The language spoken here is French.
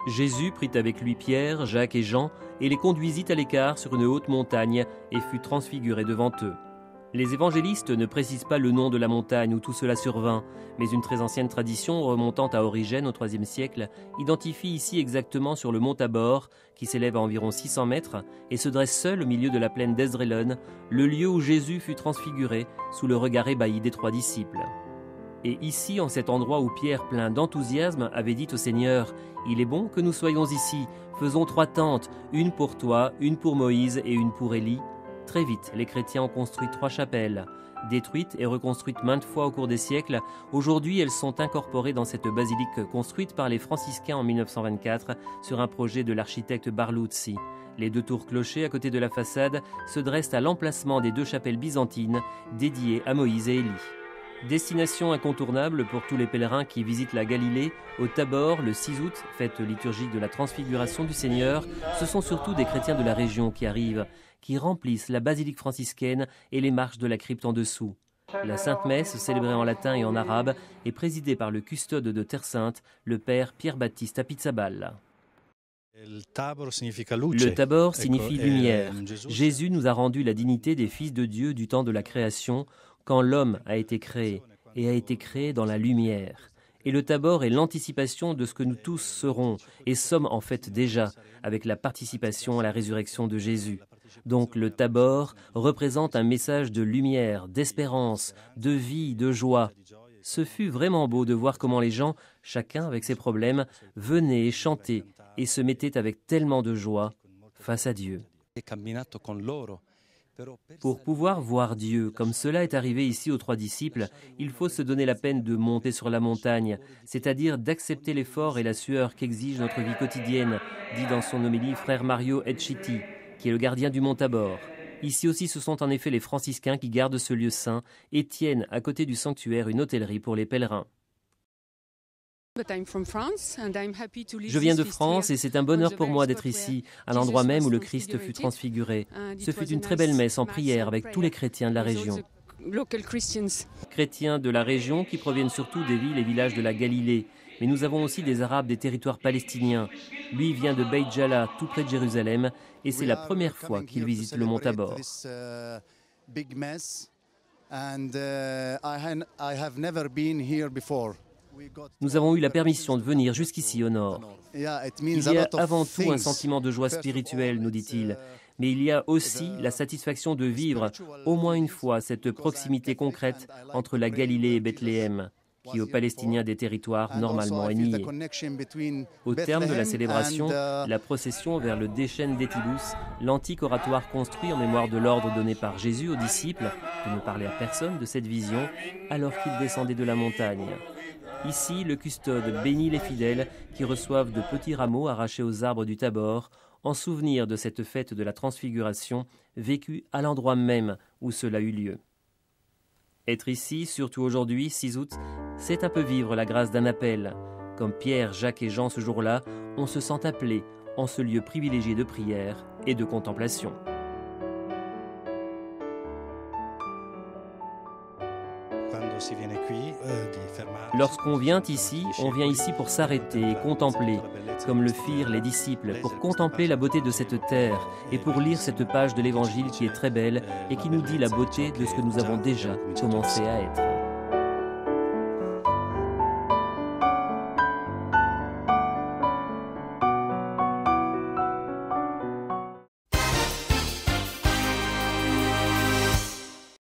Jésus prit avec lui Pierre, Jacques et Jean et les conduisit à l'écart sur une haute montagne et fut transfiguré devant eux. Les évangélistes ne précisent pas le nom de la montagne où tout cela survint, mais une très ancienne tradition remontant à Origène au IIIe siècle identifie ici exactement sur le mont Tabor, qui s'élève à environ 600 mètres et se dresse seul au milieu de la plaine d'Esdraelon, le lieu où Jésus fut transfiguré sous le regard ébahi des 3 disciples. Et ici, en cet endroit où Pierre, plein d'enthousiasme, avait dit au Seigneur « Il est bon que nous soyons ici, faisons 3 tentes, une pour toi, une pour Moïse et une pour Élie », très vite, les chrétiens ont construit 3 chapelles. Détruites et reconstruites maintes fois au cours des siècles, aujourd'hui elles sont incorporées dans cette basilique construite par les franciscains en 1924 sur un projet de l'architecte Barluzzi. Les 2 tours clochers à côté de la façade se dressent à l'emplacement des 2 chapelles byzantines dédiées à Moïse et Élie. Destination incontournable pour tous les pèlerins qui visitent la Galilée, au Tabor, le 6 août, fête liturgique de la transfiguration du Seigneur, ce sont surtout des chrétiens de la région qui arrivent, qui remplissent la basilique franciscaine et les marches de la crypte en dessous. La Sainte Messe, célébrée en latin et en arabe, est présidée par le custode de Terre Sainte, le père Pierre-Baptiste Apizabal. Le Tabor signifie lumière. Jésus nous a rendu la dignité des fils de Dieu du temps de la création, quand l'homme a été créé, et a été créé dans la lumière. Et le Tabor est l'anticipation de ce que nous tous serons, et sommes en fait déjà, avec la participation à la résurrection de Jésus. Donc le Tabor représente un message de lumière, d'espérance, de vie, de joie. Ce fut vraiment beau de voir comment les gens, chacun avec ses problèmes, venaient et chantaient, et se mettaient avec tellement de joie face à Dieu. Pour pouvoir voir Dieu, comme cela est arrivé ici aux 3 disciples, il faut se donner la peine de monter sur la montagne, c'est-à-dire d'accepter l'effort et la sueur qu'exige notre vie quotidienne, dit dans son homélie frère Mario Etchiti, qui est le gardien du mont Tabor. Ici aussi, ce sont en effet les franciscains qui gardent ce lieu saint et tiennent à côté du sanctuaire une hôtellerie pour les pèlerins. Je viens de France et c'est un bonheur pour moi d'être ici, à l'endroit même où le Christ fut transfiguré. Ce fut une très belle messe en prière avec tous les chrétiens de la région. Chrétiens de la région qui proviennent surtout des villes et villages de la Galilée. Mais nous avons aussi des Arabes des territoires palestiniens. Lui vient de Beit Jala, tout près de Jérusalem, et c'est la première fois qu'il visite le mont Tabor. Nous avons eu la permission de venir jusqu'ici au nord. Il y a avant tout un sentiment de joie spirituelle, nous dit-il, mais il y a aussi la satisfaction de vivre au moins une fois cette proximité concrète entre la Galilée et Bethléem, qui aux Palestiniens des territoires normalement est niée. Au terme de la célébration, la procession vers le Dechen d'Etibus, l'antique oratoire construit en mémoire de l'ordre donné par Jésus aux disciples de ne parler à personne de cette vision alors qu'ils descendaient de la montagne. Ici, le custode bénit les fidèles qui reçoivent de petits rameaux arrachés aux arbres du Tabor en souvenir de cette fête de la Transfiguration vécue à l'endroit même où cela eut lieu. Être ici, surtout aujourd'hui, 6 août, c'est un peu vivre la grâce d'un appel. Comme Pierre, Jacques et Jean ce jour-là, on se sent appelé en ce lieu privilégié de prière et de contemplation. Lorsqu'on vient ici, on vient ici pour s'arrêter et contempler, comme le firent les disciples, pour contempler la beauté de cette terre et pour lire cette page de l'Évangile qui est très belle et qui nous dit la beauté de ce que nous avons déjà commencé à être.